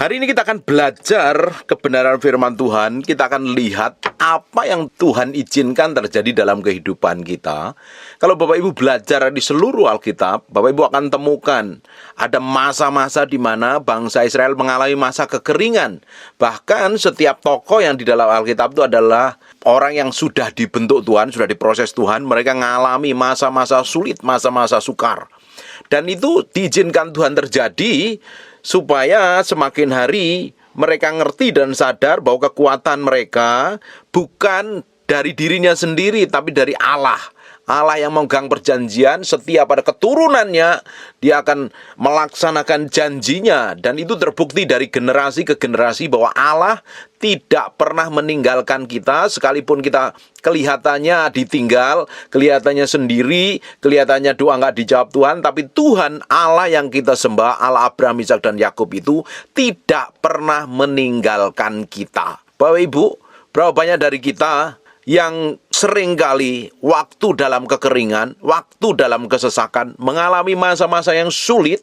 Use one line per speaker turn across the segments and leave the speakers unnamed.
Hari ini kita akan belajar kebenaran firman Tuhan. Kita akan lihat apa yang Tuhan izinkan terjadi dalam kehidupan kita. Kalau Bapak Ibu belajar di seluruh Alkitab, Bapak Ibu akan temukan ada masa-masa di mana bangsa Israel mengalami masa kekeringan. Bahkan setiap tokoh yang di dalam Alkitab itu adalah orang yang sudah dibentuk Tuhan, sudah diproses Tuhan. Mereka mengalami masa-masa sulit, masa-masa sukar. Dan itu diizinkan Tuhan terjadi supaya semakin hari mereka ngerti dan sadar bahwa kekuatan mereka bukan dari dirinya sendiri, tapi dari Allah. Allah yang memegang perjanjian, setiap pada keturunannya dia akan melaksanakan janjinya. Dan itu terbukti dari generasi ke generasi bahwa Allah tidak pernah meninggalkan kita. Sekalipun kita kelihatannya ditinggal, kelihatannya sendiri, kelihatannya doa nggak dijawab Tuhan, tapi Tuhan Allah yang kita sembah, Allah Abraham, Ishak dan Yakub itu tidak pernah meninggalkan kita. Bapak Ibu, berapa banyak dari kita yang seringkali waktu dalam kekeringan, waktu dalam kesesakan, mengalami masa-masa yang sulit,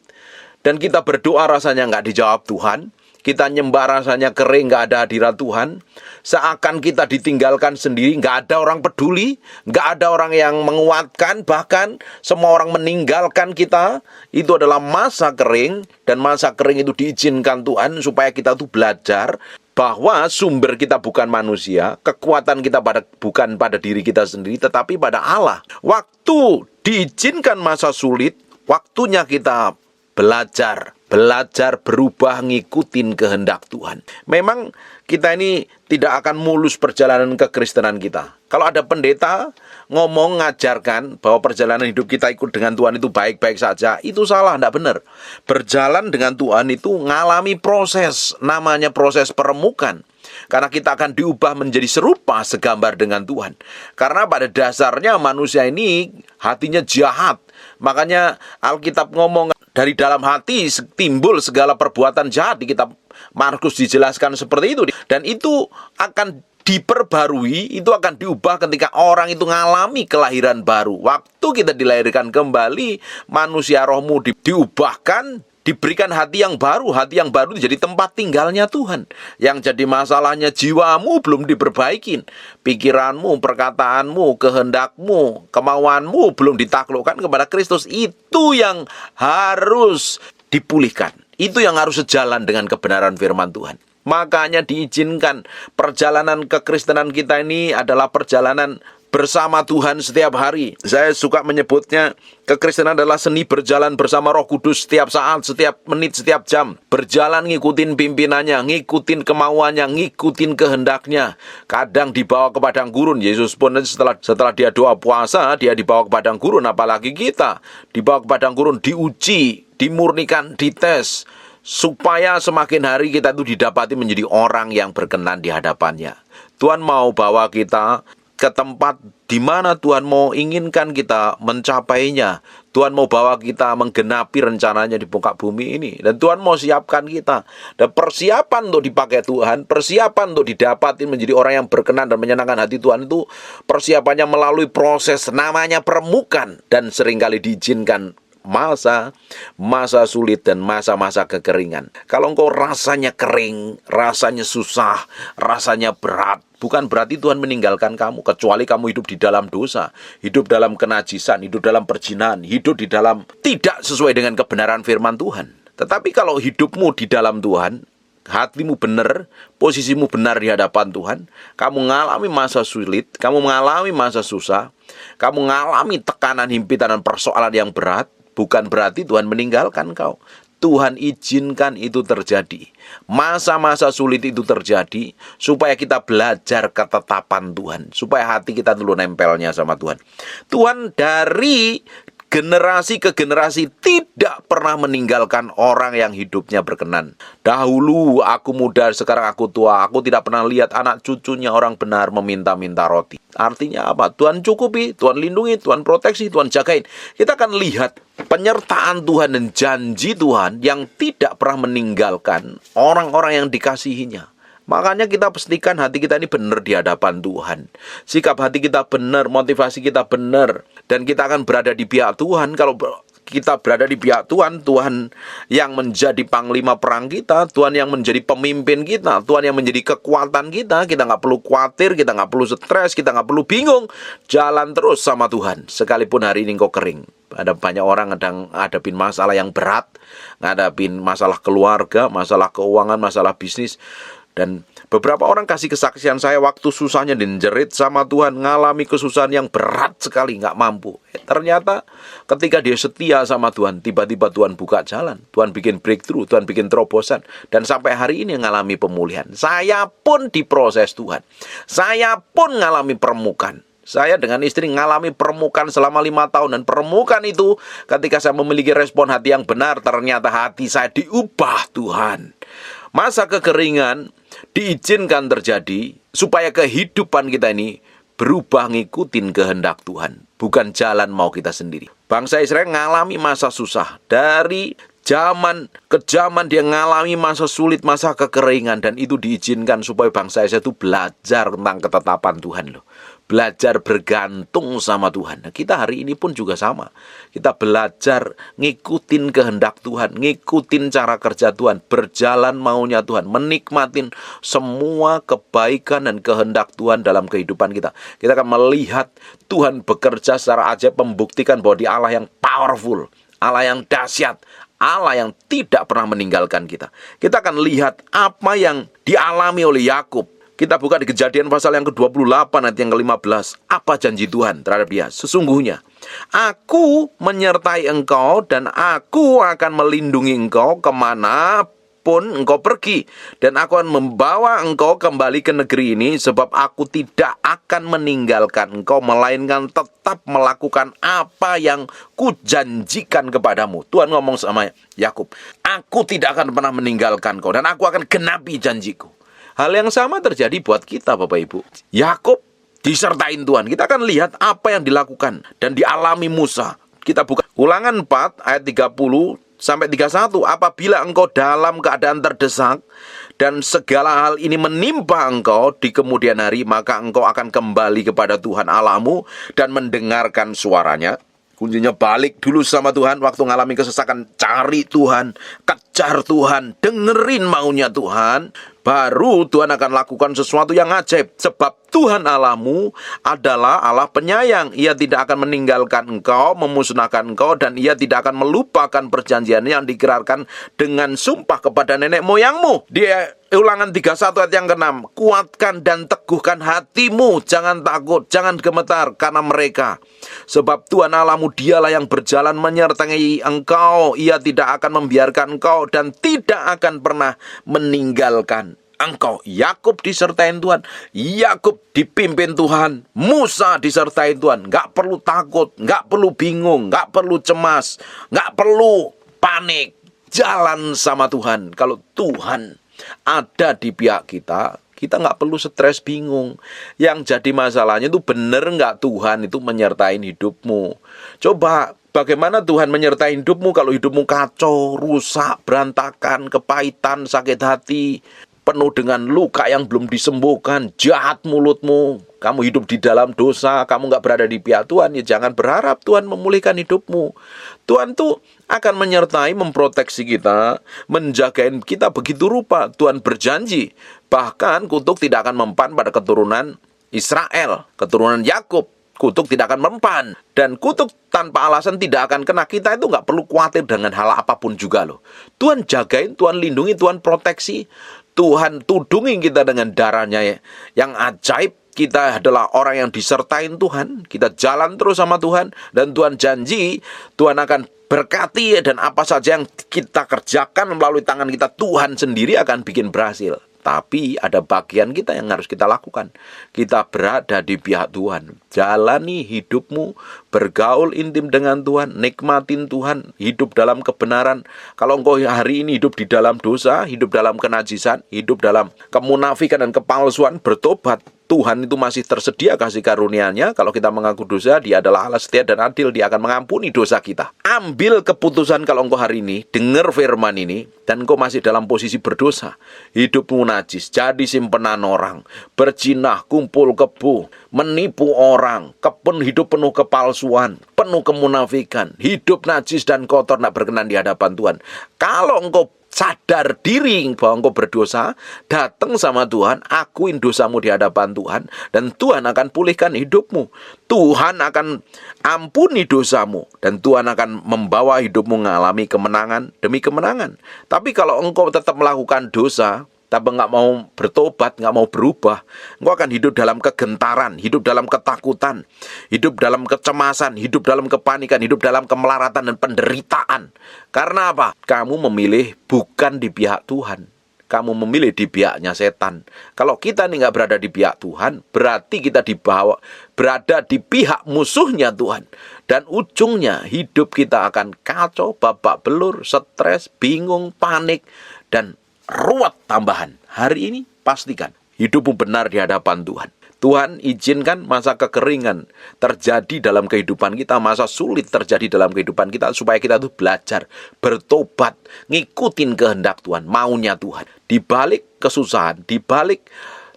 dan kita berdoa rasanya nggak dijawab Tuhan, kita nyembah rasanya kering, nggak ada hadirat Tuhan, seakan kita ditinggalkan sendiri, nggak ada orang peduli, nggak ada orang yang menguatkan, bahkan semua orang meninggalkan kita. Itu adalah masa kering, dan masa kering itu diizinkan Tuhan supaya kita tuh belajar bahwa sumber kita bukan manusia, kekuatan kita bukan pada diri kita sendiri, tetapi pada Allah. Waktu diizinkan masa sulit, waktunya kita belajar berubah, ngikutin kehendak Tuhan. Memang kita ini tidak akan mulus perjalanan kekristenan kita. Kalau ada pendeta ngomong, ngajarkan bahwa perjalanan hidup kita ikut dengan Tuhan itu baik-baik saja, itu salah, tidak benar. Berjalan dengan Tuhan itu ngalami proses, namanya proses peremukan. Karena kita akan diubah menjadi serupa segambar dengan Tuhan. Karena pada dasarnya manusia ini hatinya jahat. Makanya Alkitab ngomong, dari dalam hati timbul segala perbuatan jahat. Di kitab Markus dijelaskan seperti itu. Dan itu akan diperbarui, itu akan diubah ketika orang itu mengalami kelahiran baru. Waktu kita dilahirkan kembali, manusia rohmu diubahkan, diberikan hati yang baru. Hati yang baru itu jadi tempat tinggalnya Tuhan. Yang jadi masalahnya jiwamu belum diperbaiki. Pikiranmu, perkataanmu, kehendakmu, kemauanmu belum ditaklukkan kepada Kristus. Itu yang harus dipulihkan. Itu yang harus sejalan dengan kebenaran firman Tuhan. Makanya diizinkan perjalanan kekristenan kita ini adalah perjalanan bersama Tuhan setiap hari. Saya suka menyebutnya kekristenan adalah seni berjalan bersama Roh Kudus setiap saat, setiap menit, setiap jam. Berjalan ngikutin pimpinannya, ngikutin kemauannya, ngikutin kehendaknya. Kadang dibawa ke padang gurun. Yesus pun setelah dia doa puasa, dia dibawa ke padang gurun. Apalagi kita dibawa ke padang gurun, diuji, dimurnikan, dites, supaya semakin hari kita itu didapati menjadi orang yang berkenan di hadapannya. Tuhan mau bawa kita ke tempat di mana Tuhan mau inginkan kita mencapainya. Tuhan mau bawa kita menggenapi rencananya di muka bumi ini. Dan Tuhan mau siapkan kita. Dan persiapan untuk dipakai Tuhan, persiapan untuk didapatin menjadi orang yang berkenan dan menyenangkan hati Tuhan itu, persiapannya melalui proses namanya peremukan. Dan seringkali diizinkan masa sulit dan masa-masa kekeringan. Kalau engkau rasanya kering, rasanya susah, rasanya berat, bukan berarti Tuhan meninggalkan kamu, kecuali kamu hidup di dalam dosa, hidup dalam kenajisan, hidup dalam perzinahan, hidup di dalam tidak sesuai dengan kebenaran firman Tuhan. Tetapi kalau hidupmu di dalam Tuhan, hatimu benar, posisimu benar di hadapan Tuhan, kamu mengalami masa sulit, kamu mengalami masa susah, kamu mengalami tekanan, himpitan, dan persoalan yang berat, bukan berarti Tuhan meninggalkan kau. Tuhan izinkan itu terjadi. Masa-masa sulit itu terjadi supaya kita belajar ketetapan Tuhan, supaya hati kita dulu nempelnya sama Tuhan. Tuhan dari generasi ke generasi tidak pernah meninggalkan orang yang hidupnya berkenan. Dahulu aku muda, sekarang aku tua. Aku tidak pernah lihat anak cucunya orang benar meminta-minta roti. Artinya apa? Tuhan cukupi, Tuhan lindungi, Tuhan proteksi, Tuhan jagain. Kita akan lihat penyertaan Tuhan dan janji Tuhan yang tidak pernah meninggalkan orang-orang yang dikasihinya. Makanya kita pastikan hati kita ini benar di hadapan Tuhan. Sikap hati kita benar, motivasi kita benar. Dan kita akan berada di pihak Tuhan. Kalau kita berada di pihak Tuhan, Tuhan yang menjadi panglima perang kita, Tuhan yang menjadi pemimpin kita, Tuhan yang menjadi kekuatan kita nggak perlu khawatir, kita nggak perlu stres, kita nggak perlu bingung. Jalan terus sama Tuhan, sekalipun hari ini engkau kering. Ada banyak orang kadang ngadapin masalah yang berat, ngadapin masalah keluarga, masalah keuangan, masalah bisnis. Dan beberapa orang kasih kesaksian, saya waktu susahnya dijerit sama Tuhan, ngalami kesusahan yang berat sekali, nggak mampu. Ternyata ketika dia setia sama Tuhan, tiba-tiba Tuhan buka jalan, Tuhan bikin breakthrough, Tuhan bikin terobosan. Dan sampai hari ini ngalami pemulihan. Saya pun diproses Tuhan, saya pun ngalami permukaan. Saya dengan istri ngalami permukaan selama 5 tahun. Dan permukaan itu ketika saya memiliki respon hati yang benar, ternyata hati saya diubah Tuhan. Masa kekeringan diizinkan terjadi supaya kehidupan kita ini berubah ngikutin kehendak Tuhan, bukan jalan mau kita sendiri. Bangsa Israel ngalami masa susah. Dari zaman ke zaman dia ngalami masa sulit, masa kekeringan. Dan itu diizinkan supaya bangsa Israel itu belajar tentang ketetapan Tuhan loh. Belajar bergantung sama Tuhan. Nah, kita hari ini pun juga sama. Kita belajar ngikutin kehendak Tuhan, ngikutin cara kerja Tuhan, berjalan maunya Tuhan, menikmatin semua kebaikan dan kehendak Tuhan dalam kehidupan kita. Kita akan melihat Tuhan bekerja secara ajaib, membuktikan bahwa Dia Allah yang powerful, Allah yang dahsyat, Allah yang tidak pernah meninggalkan kita. Kita akan lihat apa yang dialami oleh Yakub. Kita buka di Kejadian pasal yang ke-28 ayat yang ke-15. Apa janji Tuhan terhadap dia? Sesungguhnya, Aku menyertai engkau dan Aku akan melindungi engkau kemanapun engkau pergi. Dan Aku akan membawa engkau kembali ke negeri ini, sebab Aku tidak akan meninggalkan engkau, melainkan tetap melakukan apa yang kujanjikan kepadamu. Tuhan ngomong sama Yakub, Aku tidak akan pernah meninggalkan engkau dan Aku akan genapi janjiku. Hal yang sama terjadi buat kita, Bapak Ibu. Yakub disertain Tuhan. Kita akan lihat apa yang dilakukan dan dialami Musa. Kita buka Ulangan 4 ayat 30 sampai 31. Apabila engkau dalam keadaan terdesak dan segala hal ini menimpa engkau di kemudian hari, maka engkau akan kembali kepada Tuhan Allahmu dan mendengarkan suaranya. Kuncinya balik dulu sama Tuhan. Waktu ngalami kesesakan, cari Tuhan, kejar Tuhan, dengerin maunya Tuhan. Baru Tuhan akan lakukan sesuatu yang ajaib. Sebab Tuhan Allahmu adalah Allah penyayang. Ia tidak akan meninggalkan engkau, memusnahkan engkau, dan Ia tidak akan melupakan perjanjian yang dikirakan dengan sumpah kepada nenek moyangmu. Dia Ulangan 31 ayat yang ke-6. Kuatkan dan teguhkan hatimu, jangan takut, jangan gemetar karena mereka. Sebab Tuhan Allahmu dialah yang berjalan menyertai engkau. Ia tidak akan membiarkan engkau dan tidak akan pernah meninggalkan engkau. Yakub disertai Tuhan, Yakub dipimpin Tuhan, Musa disertai Tuhan. Gak perlu takut, gak perlu bingung, gak perlu cemas, gak perlu panik. Jalan sama Tuhan. Kalau Tuhan ada di pihak kita, kita nggak perlu stres bingung. Yang jadi masalahnya itu bener nggak Tuhan itu menyertai hidupmu. Coba bagaimana Tuhan menyertai hidupmu kalau hidupmu kacau, rusak, berantakan, kepahitan, sakit hati, penuh dengan luka yang belum disembuhkan, jahat mulutmu, kamu hidup di dalam dosa, kamu nggak berada di pihak Tuhan, ya jangan berharap Tuhan memulihkan hidupmu. Tuhan tuh akan menyertai, memproteksi kita, menjagain kita begitu rupa. Tuhan berjanji, bahkan kutuk tidak akan mempan pada keturunan Israel, keturunan Yakub. Kutuk tidak akan mempan. Dan kutuk tanpa alasan tidak akan kena. Kita itu nggak perlu khawatir dengan hal apapun juga loh. Tuhan jagain, Tuhan lindungi, Tuhan proteksi. Tuhan tudungi kita dengan darahnya yang ajaib. Kita adalah orang yang disertain Tuhan. Kita jalan terus sama Tuhan. Dan Tuhan janji, Tuhan akan berkati. Dan apa saja yang kita kerjakan melalui tangan kita, Tuhan sendiri akan bikin berhasil. Tapi ada bagian kita yang harus kita lakukan. Kita berada di pihak Tuhan. Jalani hidupmu, bergaul intim dengan Tuhan, nikmatin Tuhan, hidup dalam kebenaran. Kalau engkau hari ini hidup di dalam dosa, hidup dalam kenajisan, hidup dalam kemunafikan dan kepalsuan, bertobat. Tuhan itu masih tersedia kasih karunia-Nya. Kalau kita mengaku dosa, Dia adalah Allah setia dan adil. Dia akan mengampuni dosa kita. Ambil keputusan kalau engkau hari ini dengar firman ini dan engkau masih dalam posisi berdosa, hidupmu najis, jadi simpenan orang, berzinah, kumpul kebo, menipu orang, hidup penuh kepalsuan, penuh kemunafikan, hidup najis dan kotor, tidak berkenan di hadapan Tuhan. Kalau engkau sadar diri bahwa engkau berdosa, datang sama Tuhan, akuin dosamu di hadapan Tuhan, dan Tuhan akan pulihkan hidupmu. Tuhan akan ampuni dosamu, dan Tuhan akan membawa hidupmu mengalami kemenangan demi kemenangan. Tapi kalau engkau tetap melakukan dosa, tapi nggak mau bertobat, nggak mau berubah, engkau akan hidup dalam kegentaran, hidup dalam ketakutan, hidup dalam kecemasan, hidup dalam kepanikan, hidup dalam kemelaratan dan penderitaan. Karena apa? Kamu memilih bukan di pihak Tuhan, kamu memilih di pihaknya setan. Kalau kita ini nggak berada di pihak Tuhan, berarti kita berada di pihak musuhnya Tuhan. Dan ujungnya hidup kita akan kacau, babak belur, stres, bingung, panik, dan ruwet tambahan. Hari ini pastikan hidupmu benar di hadapan Tuhan. Tuhan izinkan masa kekeringan terjadi dalam kehidupan kita, masa sulit terjadi dalam kehidupan kita, supaya kita tuh belajar, bertobat, ngikutin kehendak Tuhan, maunya Tuhan. Di balik kesusahan, di balik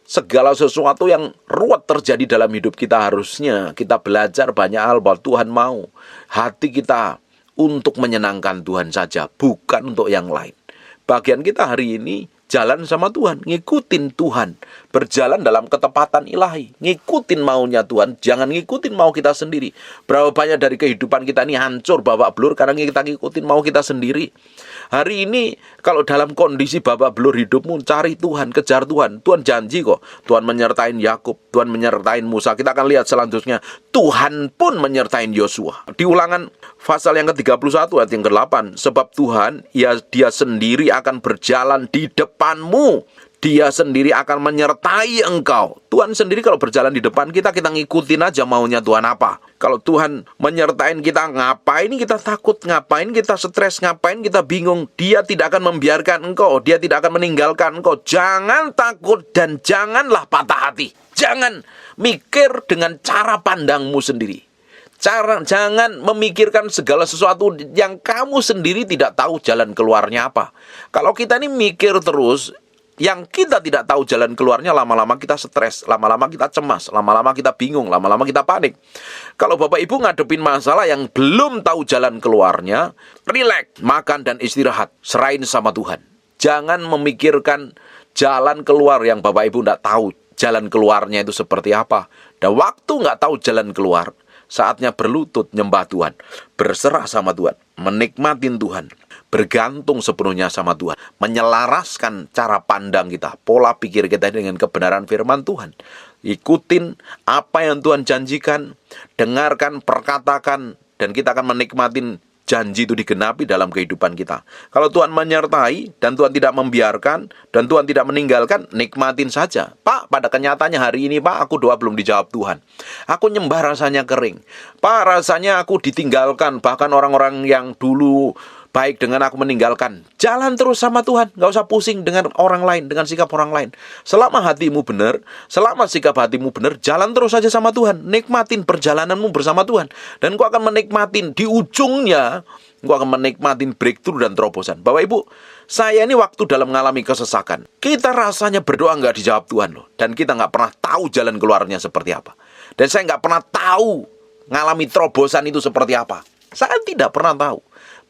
segala sesuatu yang ruwet terjadi dalam hidup kita, harusnya kita belajar banyak hal bahwa Tuhan mau hati kita untuk menyenangkan Tuhan saja, bukan untuk yang lain. Bagian kita hari ini jalan sama Tuhan, ngikutin Tuhan, berjalan dalam ketepatan ilahi, ngikutin maunya Tuhan, jangan ngikutin mau kita sendiri. Berapa banyak dari kehidupan kita ini hancur, babak belur, karena kita ngikutin mau kita sendiri. Hari ini kalau dalam kondisi babak belur hidupmu, cari Tuhan, kejar Tuhan. Tuhan janji kok, Tuhan menyertain Yakub, Tuhan menyertain Musa. Kita akan lihat selanjutnya, Tuhan pun menyertain Yosua. Di Ulangan pasal yang ke-31 ayat yang ke-8, sebab Tuhan, dia sendiri akan berjalan di depanmu, dia sendiri akan menyertai engkau. Tuhan sendiri kalau berjalan di depan kita, kita ngikutin aja maunya Tuhan apa. Kalau Tuhan menyertain kita, ngapain kita takut, ngapain kita stres, ngapain kita bingung. Dia tidak akan membiarkan engkau, dia tidak akan meninggalkan engkau. Jangan takut dan janganlah patah hati. Jangan mikir dengan cara pandangmu sendiri. Jangan memikirkan segala sesuatu yang kamu sendiri tidak tahu jalan keluarnya apa. Kalau kita ini mikir terus, yang kita tidak tahu jalan keluarnya, lama-lama kita stres, lama-lama kita cemas, lama-lama kita bingung, lama-lama kita panik. Kalau Bapak Ibu ngadepin masalah yang belum tahu jalan keluarnya, rileks, makan dan istirahat, serahin sama Tuhan. Jangan memikirkan jalan keluar yang Bapak Ibu tidak tahu jalan keluarnya itu seperti apa. Dan waktu nggak tahu jalan keluar, saatnya berlutut nyembah Tuhan, berserah sama Tuhan, menikmatin Tuhan, bergantung sepenuhnya sama Tuhan, menyelaraskan cara pandang kita, pola pikir kita dengan kebenaran firman Tuhan. Ikutin apa yang Tuhan janjikan, dengarkan, perkatakan, dan kita akan menikmatin janji itu digenapi dalam kehidupan kita. Kalau Tuhan menyertai dan Tuhan tidak membiarkan dan Tuhan tidak meninggalkan, nikmatin saja. Pak, pada kenyataannya hari ini, Pak, aku doa belum dijawab Tuhan. Aku nyembah rasanya kering. Pak, rasanya aku ditinggalkan, bahkan orang-orang yang dulu baik dengan aku meninggalkan. Jalan terus sama Tuhan, gak usah pusing dengan orang lain, dengan sikap orang lain. Selama hatimu benar, selama sikap hatimu benar, jalan terus saja sama Tuhan. Nikmatin perjalananmu bersama Tuhan. Dan kau akan menikmatin di ujungnya, kau akan menikmatin breakthrough dan terobosan. Bapak Ibu, saya ini waktu dalam mengalami kesesakan, kita rasanya berdoa gak dijawab Tuhan loh. Dan kita gak pernah tahu jalan keluarnya seperti apa. Dan saya gak pernah tahu ngalami terobosan itu seperti apa. Saya tidak pernah tahu.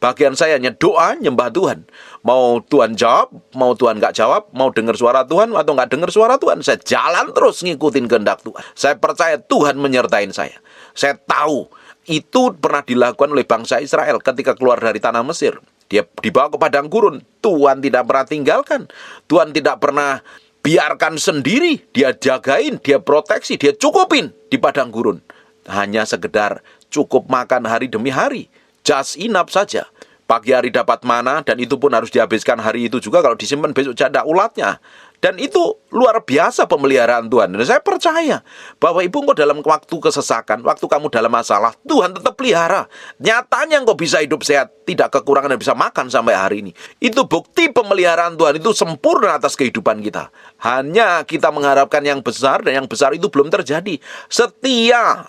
Bagian saya hanya doa, nyembah Tuhan. Mau Tuhan jawab, mau Tuhan nggak jawab, mau dengar suara Tuhan atau nggak dengar suara Tuhan, saya jalan terus ngikutin kehendak Tuhan. Saya percaya Tuhan menyertai saya. Saya tahu itu pernah dilakukan oleh bangsa Israel ketika keluar dari tanah Mesir. Dia dibawa ke padang gurun. Tuhan tidak pernah tinggalkan. Tuhan tidak pernah biarkan sendiri. Dia jagain, dia proteksi, dia cukupin di padang gurun. Hanya sekedar cukup makan hari demi hari. Just enough saja. Pagi hari dapat mana, dan itu pun harus dihabiskan hari itu juga. Kalau disimpan besok janda ulatnya. Dan itu luar biasa pemeliharaan Tuhan. Dan saya percaya bahwa Ibu engkau dalam waktu kesesakan, waktu kamu dalam masalah, Tuhan tetap pelihara. Nyatanya engkau bisa hidup sehat, tidak kekurangan dan bisa makan sampai hari ini. Itu bukti pemeliharaan Tuhan, itu sempurna atas kehidupan kita. Hanya kita mengharapkan yang besar, dan yang besar itu belum terjadi. Setia.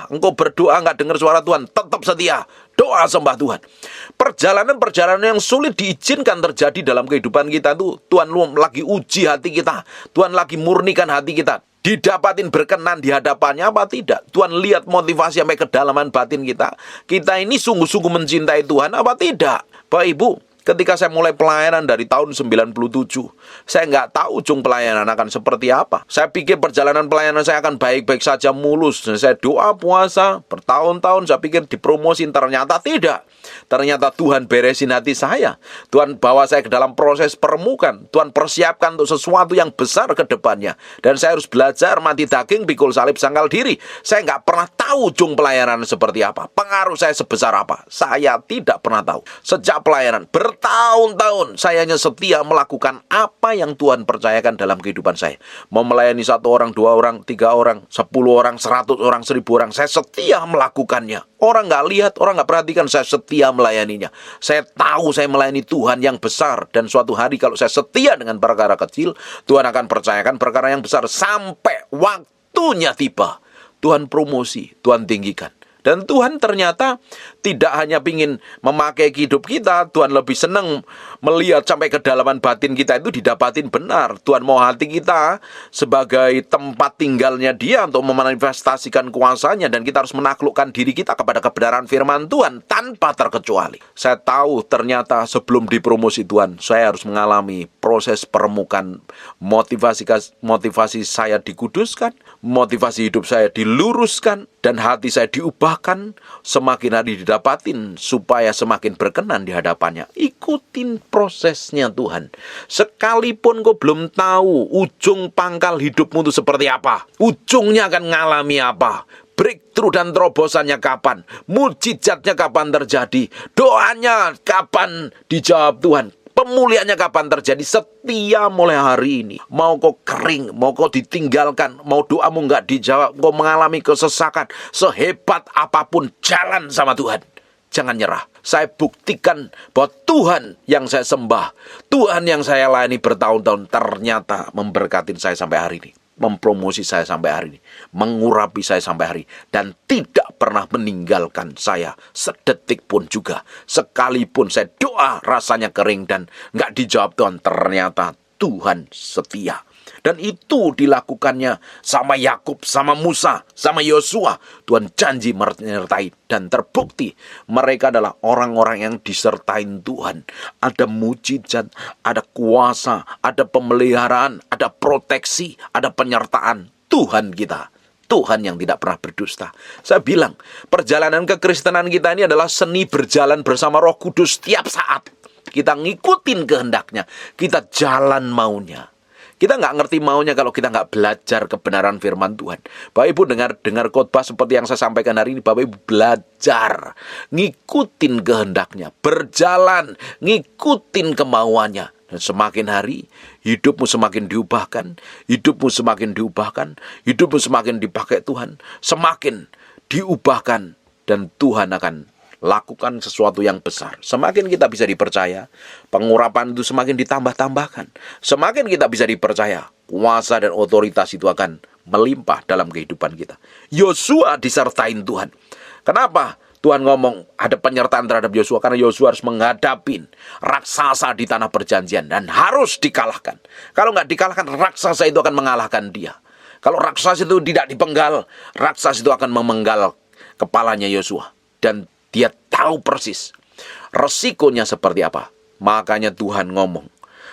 Engkau berdoa nggak dengar suara Tuhan, tetap setia. Doa sembah Tuhan. Perjalanan-perjalanan yang sulit diizinkan terjadi dalam kehidupan kita itu, Tuhan lagi uji hati kita. Tuhan lagi murnikan hati kita. Didapatin berkenan di hadapannya apa tidak? Tuhan lihat motivasi sampai kedalaman batin kita. Kita ini sungguh-sungguh mencintai Tuhan apa tidak? Bapak Ibu, ketika saya mulai pelayanan dari tahun 97, saya nggak tahu ujung pelayanan akan seperti apa. Saya pikir perjalanan pelayanan saya akan baik-baik saja, mulus. Dan saya doa puasa bertahun-tahun, saya pikir dipromosin, ternyata tidak. Ternyata Tuhan beresin hati saya. Tuhan bawa saya ke dalam proses permukaan. Tuhan persiapkan untuk sesuatu yang besar ke depannya. Dan saya harus belajar mati daging, pikul salib, sangkal diri. Saya nggak pernah tahu ujung pelayanan seperti apa. Pengaruh saya sebesar apa. Saya tidak pernah tahu. Sejak pelayanan bertahun-tahun saya hanya setia melakukan apa yang Tuhan percayakan dalam kehidupan saya. Mau melayani 1 orang, 2 orang, 3 orang, 10 orang, 100 orang, 1000 orang. Saya setia melakukannya. Orang nggak lihat, orang nggak perhatikan, saya setia melayaninya. Saya tahu saya melayani Tuhan yang besar. Dan suatu hari kalau saya setia dengan perkara kecil, Tuhan akan percayakan perkara yang besar. Sampai waktunya tiba, Tuhan promosi, Tuhan tinggikan. Dan Tuhan ternyata tidak hanya ingin memakai hidup kita, Tuhan lebih senang melihat sampai kedalaman batin kita itu didapatin benar. Tuhan mau hati kita sebagai tempat tinggalnya Dia untuk memanifestasikan kuasanya. Dan kita harus menaklukkan diri kita kepada kebenaran firman Tuhan tanpa terkecuali. Saya tahu ternyata sebelum dipromosi Tuhan, saya harus mengalami proses permukaan. Motivasi saya dikuduskan, motivasi hidup saya diluruskan, dan hati saya diubahkan, semakin hari didapatin, supaya semakin berkenan di hadapannya. Ikutin prosesnya Tuhan. Sekalipun kau belum tahu ujung pangkal hidupmu itu seperti apa, ujungnya akan ngalami apa, breakthrough dan terobosannya kapan, mujizatnya kapan terjadi, doanya kapan dijawab Tuhan, pemulihannya kapan terjadi, setia mulai hari ini. Mau kau kering, mau kau ditinggalkan, mau doamu nggak dijawab, kau mengalami kesesakan, sehebat apapun, jalan sama Tuhan. Jangan nyerah. Saya buktikan bahwa Tuhan yang saya sembah, Tuhan yang saya layani bertahun-tahun, ternyata memberkati saya sampai hari ini, mempromosi saya sampai hari ini, mengurapi saya sampai hari ini, dan tidak pernah meninggalkan saya sedetik pun juga. Sekalipun saya doa rasanya kering dan nggak dijawab Tuhan, ternyata Tuhan setia. Dan itu dilakukannya sama Yakub, sama Musa, sama Yosua. Tuhan janji menyertai, dan terbukti mereka adalah orang-orang yang disertai Tuhan. Ada mujizat, ada kuasa, ada pemeliharaan, ada proteksi, ada penyertaan Tuhan kita. Tuhan yang tidak pernah berdusta. Saya bilang, perjalanan kekristenan kita ini adalah seni berjalan bersama Roh Kudus setiap saat. Kita ngikutin kehendaknya, kita jalan maunya. Kita nggak ngerti maunya kalau kita nggak belajar kebenaran firman Tuhan. Bapak Ibu dengar khotbah seperti yang saya sampaikan hari ini. Bapak Ibu belajar, ngikutin kehendaknya, berjalan, ngikutin kemauannya. Dan semakin hari, hidupmu semakin diubahkan, hidupmu semakin diubahkan, hidupmu semakin dipakai Tuhan, semakin diubahkan, dan Tuhan akan lakukan sesuatu yang besar. Semakin kita bisa dipercaya, pengurapan itu semakin ditambah-tambahkan. Semakin kita bisa dipercaya, kuasa dan otoritas itu akan melimpah dalam kehidupan kita. Yosua disertain Tuhan. Kenapa Tuhan ngomong ada penyertaan terhadap Yosua? Karena Yosua harus menghadapi raksasa di tanah perjanjian dan harus dikalahkan. Kalau nggak dikalahkan, raksasa itu akan mengalahkan dia. Kalau raksasa itu tidak dipenggal, raksasa itu akan memenggal kepalanya Yosua. Dan dia tahu persis resikonya seperti apa. Makanya Tuhan ngomong,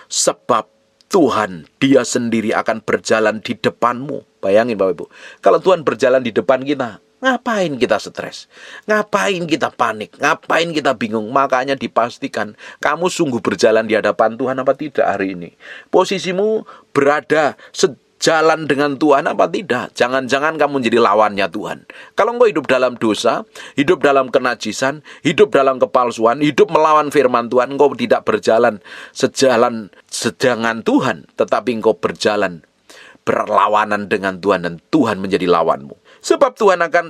sebab Tuhan Dia sendiri akan berjalan di depanmu. Bayangin Bapak Ibu, kalau Tuhan berjalan di depan kita, ngapain kita stres? Ngapain kita panik? Ngapain kita bingung? Makanya dipastikan kamu sungguh berjalan di hadapan Tuhan apa tidak hari ini. Posisimu berada jalan dengan Tuhan apa tidak? Jangan-jangan kamu menjadi lawannya Tuhan. Kalau engkau hidup dalam dosa, hidup dalam kenajisan, hidup dalam kepalsuan, hidup melawan firman Tuhan, engkau tidak berjalan sejalan dengan Tuhan, tetapi engkau berjalan berlawanan dengan Tuhan, dan Tuhan menjadi lawanmu. Sebab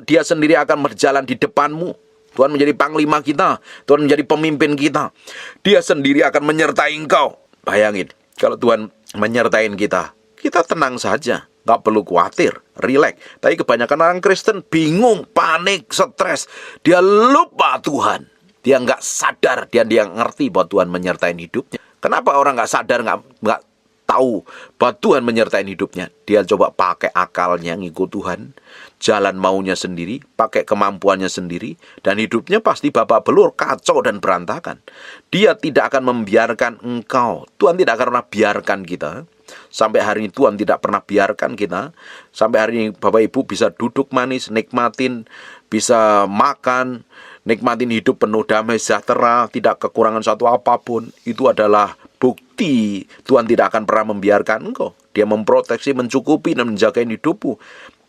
Dia sendiri akan berjalan di depanmu. Tuhan menjadi panglima kita, Tuhan menjadi pemimpin kita. Dia sendiri akan menyertai engkau. Bayangin, kalau Tuhan menyertai kita, kita tenang saja. nggak perlu khawatir, rileks. Tapi kebanyakan orang Kristen bingung, panik, stres. Dia lupa Tuhan. Dia nggak sadar, dia ngerti bahwa Tuhan menyertai hidupnya. Kenapa orang nggak sadar, nggak tahu bahwa Tuhan menyertai hidupnya? Dia coba pakai akalnya ngikut Tuhan, jalan maunya sendiri, pakai kemampuannya sendiri, dan hidupnya pasti babak belur, kacau dan berantakan. Dia tidak akan membiarkan engkau. Tuhan tidak akan pernah biarkan kita. Sampai hari ini Tuhan tidak pernah biarkan kita. Sampai hari ini Bapak Ibu bisa duduk manis, nikmatin, bisa makan, nikmatin hidup penuh damai sejahtera, tidak kekurangan satu apapun. Itu adalah bukti Tuhan tidak akan pernah membiarkan engkau. Dia memproteksi, mencukupi, dan menjaga hidupmu.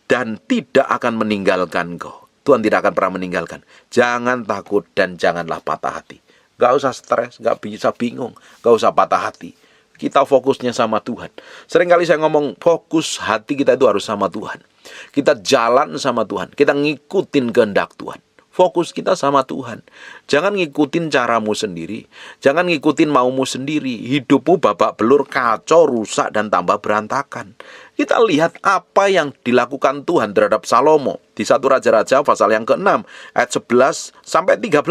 Dan tidak akan meninggalkan engkau. Tuhan tidak akan pernah meninggalkan. Jangan takut dan janganlah patah hati. Gak usah stres, gak bisa bingung, gak usah patah hati. Kita fokusnya sama Tuhan. Seringkali saya ngomong, fokus hati kita itu harus sama Tuhan. Kita jalan sama Tuhan. Kita ngikutin kehendak Tuhan. Fokus kita sama Tuhan. Jangan ngikutin caramu sendiri. Jangan ngikutin maumu sendiri. Hidupmu babak belur, kacau, rusak, dan tambah berantakan. Kita lihat apa yang dilakukan Tuhan terhadap Salomo. Di 1 Raja-Raja pasal yang ke-6, ayat 11 sampai 13.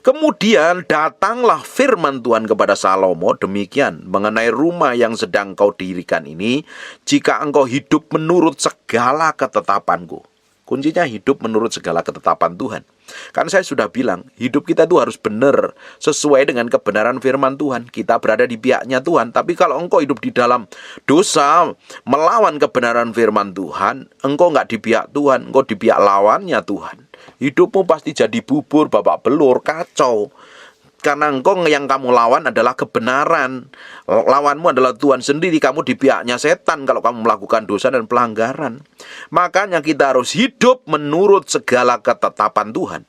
Kemudian datanglah firman Tuhan kepada Salomo demikian mengenai rumah yang sedang kau dirikan ini. Jika engkau hidup menurut segala ketetapanku. Kuncinya hidup menurut segala ketetapan Tuhan. Kan saya sudah bilang, hidup kita itu harus benar, sesuai dengan kebenaran firman Tuhan. Kita berada di pihaknya Tuhan. Tapi kalau engkau hidup di dalam dosa, melawan kebenaran firman Tuhan, engkau nggak di pihak Tuhan, engkau di pihak lawannya Tuhan. Hidupmu pasti jadi bubur, babak belur, kacau. Karena engkau yang kamu lawan adalah kebenaran. Lawanmu adalah Tuhan sendiri. Kamu di pihaknya setan kalau kamu melakukan dosa dan pelanggaran. Makanya kita harus hidup menurut segala ketetapan Tuhan.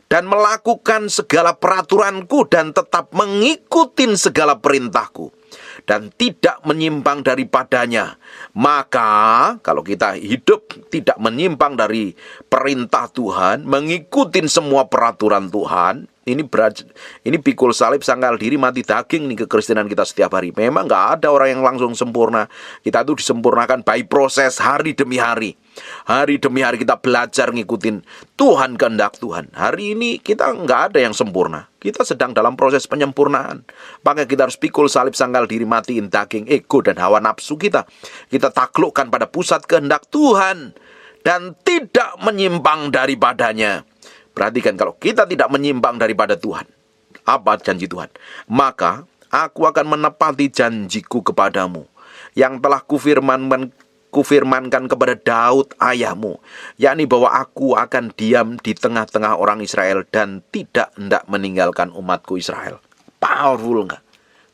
Dan melakukan segala peraturanku dan tetap mengikuti segala perintahku. Dan tidak menyimpang daripadanya. Maka kalau kita hidup tidak menyimpang dari perintah Tuhan, mengikuti semua peraturan Tuhan, ini pikul salib, sangkal diri, mati daging nih kekristenan kita setiap hari. Memang nggak ada orang yang langsung sempurna. Kita itu disempurnakan by proses hari demi hari. Hari demi hari kita belajar ngikutin Tuhan, kehendak Tuhan. Hari ini kita nggak ada yang sempurna. Kita sedang dalam proses penyempurnaan. Makanya kita harus pikul salib, sangkal diri, matiin daging, ego, dan hawa nafsu kita. Kita taklukkan pada pusat kehendak Tuhan. Dan tidak menyimpang daripadanya. Perhatikan, kalau kita tidak menyimpang daripada Tuhan, apa janji Tuhan? Maka aku akan menepati janjiku kepadamu, yang telah kufirmankan kepada Daud ayahmu, yakni bahwa aku akan diam di tengah-tengah orang Israel dan tidak hendak meninggalkan umatku Israel. Powerful nggak?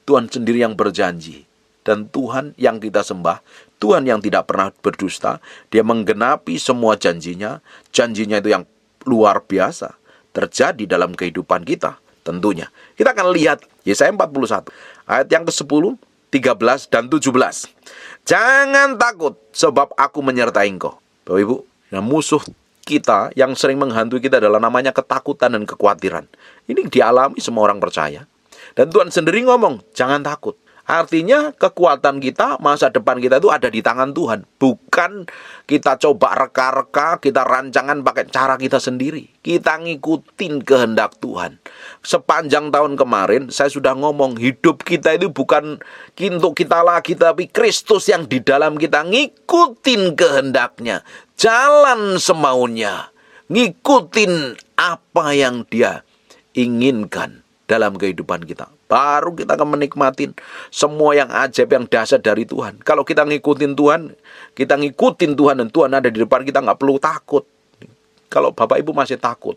Tuhan sendiri yang berjanji. Dan Tuhan yang kita sembah, Tuhan yang tidak pernah berdusta, Dia menggenapi semua janjinya. Janjinya itu yang luar biasa terjadi dalam kehidupan kita tentunya. Kita akan lihat Yesaya 41 ayat yang ke-10, 13 dan 17. Jangan takut sebab aku menyertai engkau. Bapak Ibu, musuh kita yang sering menghantui kita adalah namanya ketakutan dan kekhawatiran. Ini dialami semua orang percaya. Dan Tuhan sendiri ngomong, jangan takut. Artinya kekuatan kita, masa depan kita itu ada di tangan Tuhan. Bukan kita coba reka-reka, kita rancangan pakai cara kita sendiri. Kita ngikutin kehendak Tuhan. Sepanjang tahun kemarin saya sudah ngomong, hidup kita itu bukan untuk kita lagi, tapi Kristus yang di dalam kita. Ngikutin kehendaknya, jalan semaunya, ngikutin apa yang Dia inginkan dalam kehidupan kita. Baru kita akan menikmatin semua yang ajaib, yang dahsyat dari Tuhan. Kalau kita ngikutin Tuhan, dan Tuhan ada di depan kita, nggak perlu takut. Kalau Bapak Ibu masih takut,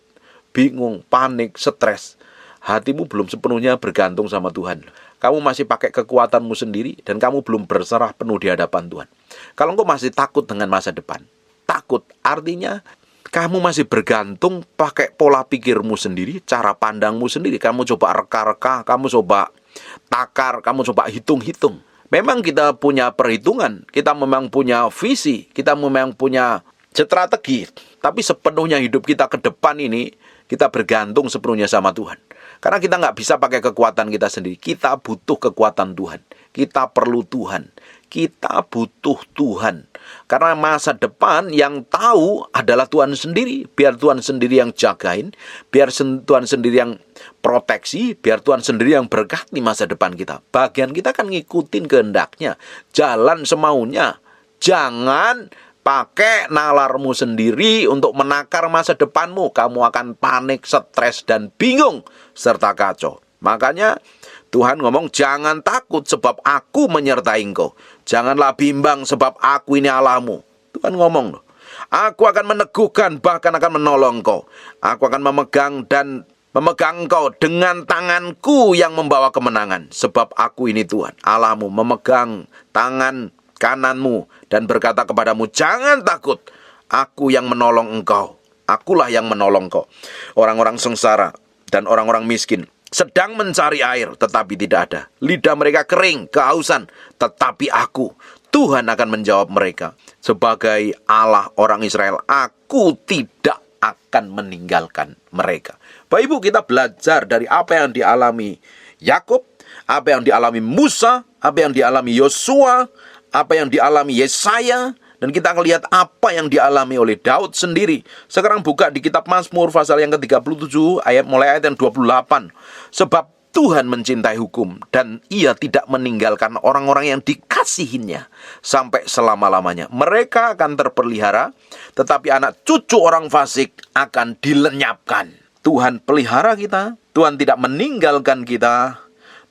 bingung, panik, stres, hatimu belum sepenuhnya bergantung sama Tuhan. Kamu masih pakai kekuatanmu sendiri, dan kamu belum berserah penuh di hadapan Tuhan. Kalau engkau masih takut dengan masa depan, takut artinya kamu masih bergantung pakai pola pikirmu sendiri, cara pandangmu sendiri. Kamu coba reka-reka, kamu coba takar, kamu coba hitung-hitung. Memang kita punya perhitungan, kita memang punya visi, kita memang punya strategi. Tapi sepenuhnya hidup kita ke depan ini, kita bergantung sepenuhnya sama Tuhan. Karena kita nggak bisa pakai kekuatan kita sendiri. Kita butuh kekuatan Tuhan. Kita perlu Tuhan. Kita butuh Tuhan. Karena masa depan yang tahu adalah Tuhan sendiri. Biar Tuhan sendiri yang jagain, biar Tuhan sendiri yang proteksi, biar Tuhan sendiri yang berkati masa depan kita. Bagian kita kan ngikutin kehendaknya, jalan semaunya. Jangan pakai nalarmu sendiri untuk menakar masa depanmu. Kamu akan panik, stres, dan bingung, serta kacau. Makanya Tuhan ngomong, jangan takut sebab aku menyertai engkau. Janganlah bimbang sebab aku ini Allahmu. Tuhan ngomong, aku akan meneguhkan, bahkan akan menolong engkau. Aku akan memegang engkau dengan tanganku yang membawa kemenangan. Sebab aku ini Tuhan, Allahmu, memegang tangan kananmu dan berkata kepadamu, jangan takut, aku yang menolong engkau. Akulah yang menolong engkau. Orang-orang sengsara dan orang-orang miskin sedang mencari air, tetapi tidak ada. Lidah mereka kering, kehausan, tetapi aku, Tuhan akan menjawab mereka. Sebagai Allah orang Israel, aku tidak akan meninggalkan mereka. Bapak Ibu, kita belajar dari apa yang dialami Yakub, apa yang dialami Musa, apa yang dialami Yosua, apa yang dialami Yesaya, dan kita akan lihat apa yang dialami oleh Daud sendiri. Sekarang buka di kitab Mazmur pasal yang ke-37, mulai ayat yang 28. Sebab Tuhan mencintai hukum, dan Ia tidak meninggalkan orang-orang yang dikasihinya sampai selama-lamanya. Mereka akan terpelihara, tetapi anak cucu orang fasik akan dilenyapkan. Tuhan pelihara kita, Tuhan tidak meninggalkan kita,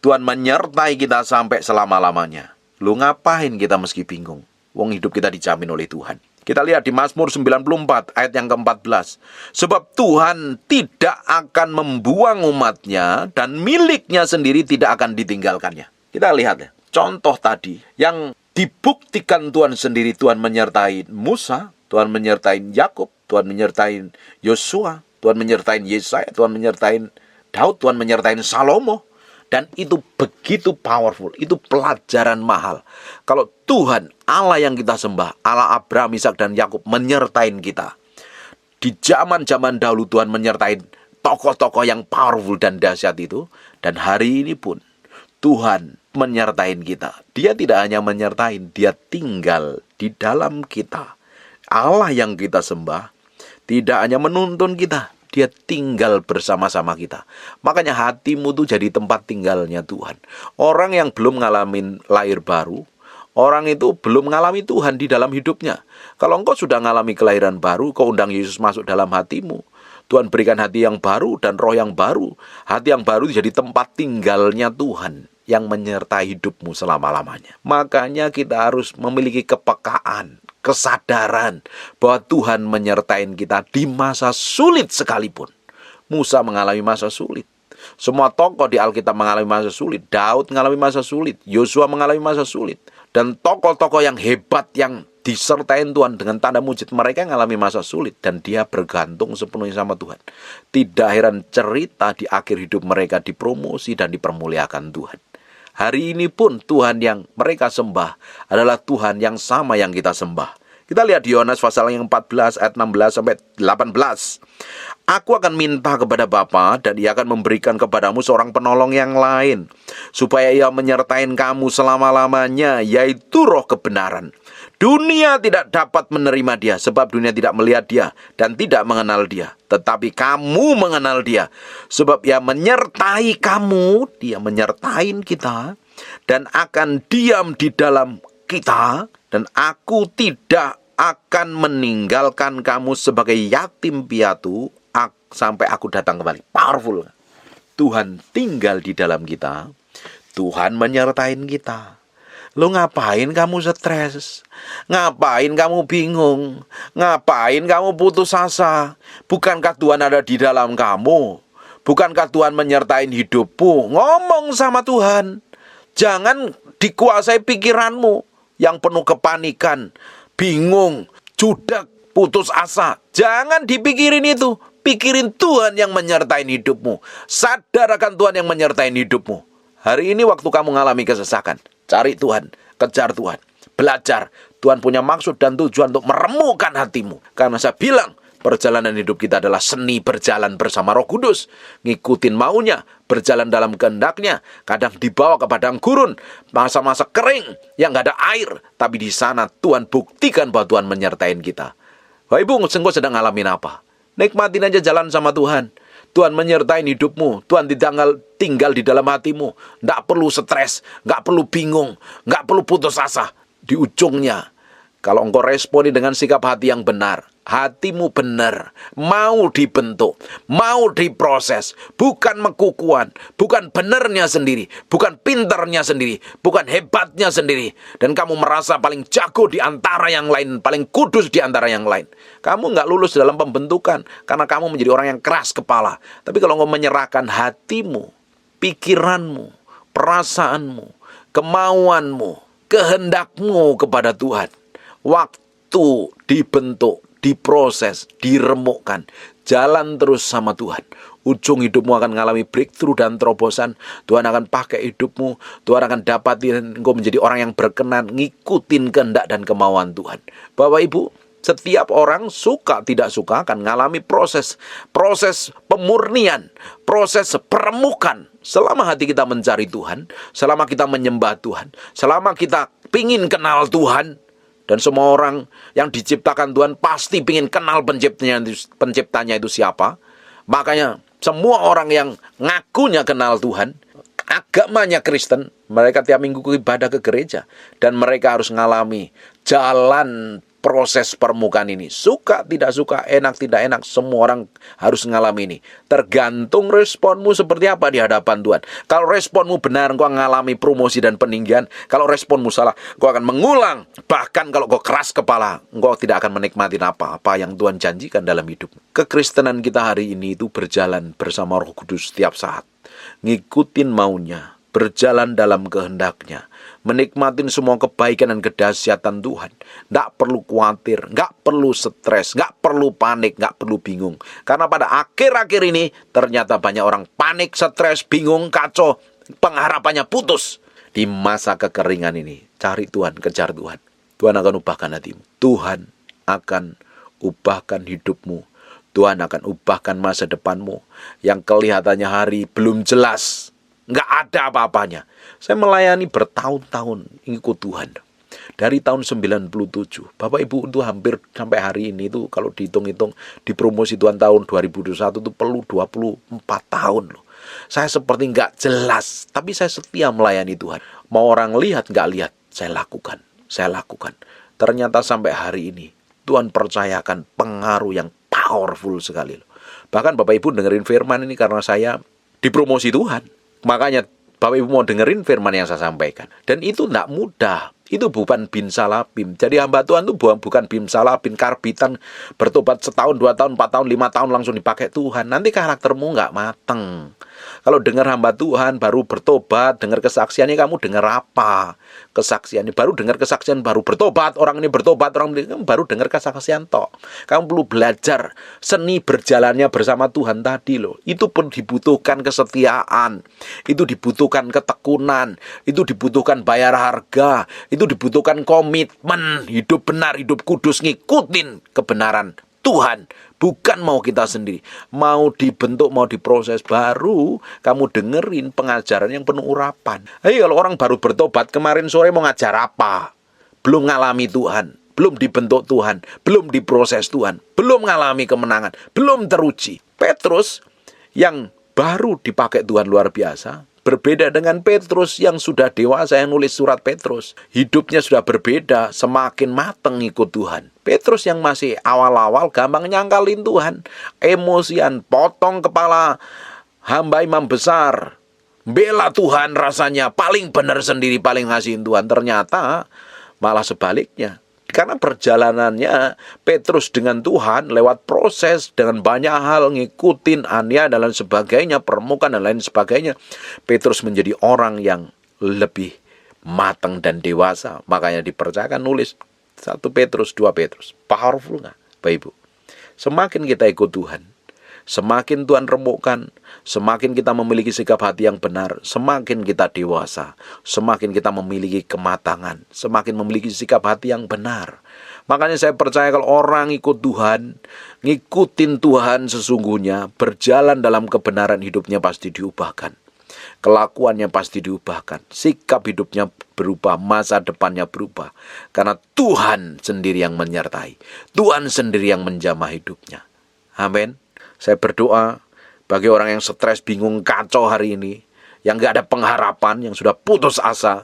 Tuhan menyertai kita sampai selama-lamanya. Lu ngapain kita meski bingung? Wong hidup kita dijamin oleh Tuhan. Kita lihat di Mazmur 94 ayat yang ke-14. Sebab Tuhan tidak akan membuang umatnya dan miliknya sendiri tidak akan ditinggalkannya. Kita lihat ya, contoh tadi yang dibuktikan Tuhan sendiri. Tuhan menyertai Musa, Tuhan menyertai Yakub, Tuhan menyertai Yosua, Tuhan menyertai Yesaya, Tuhan menyertai Daud, Tuhan menyertai Salomo. Dan itu begitu powerful, itu pelajaran mahal. Kalau Tuhan, Allah yang kita sembah, Allah Abraham, Ishak, dan Yakub menyertai kita. Di zaman-zaman dahulu Tuhan menyertai tokoh-tokoh yang powerful dan dahsyat itu. Dan hari ini pun Tuhan menyertai kita. Dia tidak hanya menyertai, Dia tinggal di dalam kita. Allah yang kita sembah tidak hanya menuntun kita, Dia tinggal bersama-sama kita. Makanya hatimu tuh jadi tempat tinggalnya Tuhan. Orang yang belum ngalamin lahir baru, orang itu belum mengalami Tuhan di dalam hidupnya. Kalau engkau sudah mengalami kelahiran baru, kau undang Yesus masuk dalam hatimu. Tuhan berikan hati yang baru dan roh yang baru. Hati yang baru jadi tempat tinggalnya Tuhan yang menyertai hidupmu selama-lamanya. Makanya kita harus memiliki kepekaan, kesadaran bahwa Tuhan menyertai kita di masa sulit sekalipun. Musa mengalami masa sulit. Semua tokoh di Alkitab mengalami masa sulit. Daud mengalami masa sulit. Yosua mengalami masa sulit. Dan tokoh-tokoh yang hebat yang disertai Tuhan dengan tanda mujizat, mereka mengalami masa sulit. Dan dia bergantung sepenuhnya sama Tuhan. Tidak heran cerita di akhir hidup mereka dipromosi dan dipermuliakan Tuhan. Hari ini pun Tuhan yang mereka sembah adalah Tuhan yang sama yang kita sembah. Kita lihat di Yohanes pasal yang 14 ayat 16 sampai 18. Aku akan minta kepada Bapa dan Ia akan memberikan kepadamu seorang penolong yang lain, supaya Ia menyertai kamu selama-lamanya, yaitu Roh kebenaran. Dunia tidak dapat menerima Dia, sebab dunia tidak melihat Dia dan tidak mengenal Dia. Tetapi kamu mengenal Dia, sebab Ia menyertai kamu, Dia menyertai kita, dan akan diam di dalam kita. Dan aku tidak akan meninggalkan kamu sebagai yatim piatu sampai aku datang kembali. Powerful. Tuhan tinggal di dalam kita. Tuhan menyertai kita. Lo ngapain kamu stres? Ngapain kamu bingung? Ngapain kamu putus asa? Bukankah Tuhan ada di dalam kamu? Bukankah Tuhan menyertai hidupmu? Ngomong sama Tuhan. Jangan dikuasai pikiranmu yang penuh kepanikan, bingung, judak, putus asa. Jangan dipikirin itu. Pikirin Tuhan yang menyertai hidupmu. Sadar akan Tuhan yang menyertai hidupmu. Hari ini waktu kamu mengalami kesesakan, cari Tuhan, kejar Tuhan, belajar. Tuhan punya maksud dan tujuan untuk meremukkan hatimu. Karena saya bilang, Perjalanan hidup kita adalah seni berjalan bersama Roh Kudus, ngikutin maunya, berjalan dalam kehendaknya. Kadang dibawa ke padang gurun, masa-masa kering yang nggak ada air, tapi di sana Tuhan buktikan bahwa Tuhan menyertain kita. Bapak Ibu, engkau sedang ngalamin apa? Nikmatin aja jalan sama Tuhan. Tuhan menyertai hidupmu. Tuhan tinggal di dalam hatimu. Nggak perlu stres, nggak perlu bingung, nggak perlu putus asa. Di ujungnya, kalau engkau responi dengan sikap hati yang benar, hatimu benar, mau dibentuk, mau diproses, bukan mekukuan, bukan benernya sendiri, bukan pinternya sendiri, bukan hebatnya sendiri, dan kamu merasa paling jago di antara yang lain, paling kudus di antara yang lain. Kamu nggak lulus dalam pembentukan karena kamu menjadi orang yang keras kepala. Tapi kalau engkau menyerahkan hatimu, pikiranmu, perasaanmu, kemauanmu, kehendakmu kepada Tuhan, waktu dibentuk, diproses, diremukkan, jalan terus sama Tuhan. Ujung hidupmu akan mengalami breakthrough dan terobosan. Tuhan akan pakai hidupmu. Tuhan akan dapatin engkau menjadi orang yang berkenan, ngikutin kehendak dan kemauan Tuhan. Bapak Ibu, setiap orang suka tidak suka akan mengalami proses pemurnian, proses peremukan. Selama hati kita mencari Tuhan, selama kita menyembah Tuhan, selama kita pingin kenal Tuhan. Dan semua orang yang diciptakan Tuhan pasti ingin kenal penciptanya itu siapa. Makanya semua orang yang ngakunya kenal Tuhan, agamanya Kristen, mereka tiap minggu ibadah ke gereja. Dan mereka harus mengalami jalan proses permukaan ini. Suka, tidak suka, enak, tidak enak, semua orang harus mengalami ini. Tergantung responmu seperti apa di hadapan Tuhan. Kalau responmu benar, engkau mengalami promosi dan peninggian. Kalau responmu salah, engkau akan mengulang. Bahkan kalau engkau keras kepala, engkau tidak akan menikmati apa yang Tuhan janjikan dalam hidup. Kekristenan kita hari ini itu berjalan bersama Roh Kudus setiap saat. Ngikutin maunya, berjalan dalam kehendaknya, menikmatin semua kebaikan dan kedahsyatan Tuhan. Nggak perlu khawatir, nggak perlu stres, nggak perlu panik, nggak perlu bingung. Karena pada akhir-akhir ini ternyata banyak orang panik, stres, bingung, kacau, pengharapannya putus. Di masa kekeringan ini, cari Tuhan, kejar Tuhan. Tuhan akan ubahkan hatimu. Tuhan akan ubahkan hidupmu. Tuhan akan ubahkan masa depanmu. Yang kelihatannya hari belum jelas, nggak ada apa-apanya. Saya melayani bertahun-tahun ikut Tuhan. Dari tahun 97. Bapak Ibu itu hampir sampai hari ini itu kalau dihitung-hitung di promosi Tuhan tahun 2021 itu perlu 24 tahun loh. Saya seperti nggak jelas, tapi saya setia melayani Tuhan. Mau orang lihat nggak lihat, saya lakukan. Ternyata sampai hari ini Tuhan percayakan pengaruh yang powerful sekali loh. Bahkan Bapak Ibu dengerin firman ini karena saya dipromosi Tuhan. Makanya Bapak Ibu mau dengerin firman yang saya sampaikan. Dan itu tidak mudah. Itu bukan bin salabim. Jadi hamba Tuhan itu bukan bin salabim, karbitan, bertobat setahun, 2 tahun, 4 tahun, 5 tahun langsung dipakai Tuhan. Nanti karaktermu nggak mateng. Kalau dengar hamba Tuhan baru bertobat, dengar kesaksiannya, kamu dengar apa? Kesaksiannya baru dengar kesaksian, baru bertobat, orang ini bertobat, orang ini baru dengar kesaksian tok. Kamu perlu belajar seni berjalannya bersama Tuhan tadi loh. Itu pun dibutuhkan kesetiaan, itu dibutuhkan ketekunan, itu dibutuhkan bayar harga, itu dibutuhkan komitmen, hidup benar, hidup kudus, ngikutin kebenaran Tuhan, bukan mau kita sendiri. Mau dibentuk, mau diproses, baru kamu dengerin pengajaran yang penuh urapan. Kalau orang baru bertobat kemarin sore mau ngajar apa? Belum ngalami Tuhan, belum dibentuk Tuhan, belum diproses Tuhan, belum ngalami kemenangan, belum teruji. Petrus yang baru dipakai Tuhan luar biasa, berbeda dengan Petrus yang sudah dewasa yang nulis surat Petrus. Hidupnya sudah berbeda, semakin mateng ikut Tuhan. Petrus yang masih awal-awal gampang nyangkalin Tuhan, emosian, potong kepala hamba imam besar, bela Tuhan rasanya, paling benar sendiri, paling ngasihin Tuhan. Ternyata malah sebaliknya. Karena perjalanannya Petrus dengan Tuhan lewat proses dengan banyak hal, ngikutin Ania dan lain sebagainya, permukaan dan lain sebagainya. Petrus menjadi orang yang lebih matang dan dewasa. Makanya dipercayakan nulis 1 Petrus, 2 Petrus. Powerful nggak, Bapak Ibu? Semakin kita ikut Tuhan, Semakin Tuhan remukkan, semakin kita memiliki sikap hati yang benar, semakin kita dewasa, semakin kita memiliki kematangan, semakin memiliki sikap hati yang benar. Makanya saya percaya kalau orang ikut Tuhan, ngikutin Tuhan sesungguhnya, berjalan dalam kebenaran, hidupnya pasti diubahkan. Kelakuannya pasti diubahkan, sikap hidupnya berubah, masa depannya berubah. Karena Tuhan sendiri yang menyertai, Tuhan sendiri yang menjamah hidupnya. Amin. Saya berdoa bagi orang yang stres, bingung, kacau hari ini, yang gak ada pengharapan, yang sudah putus asa,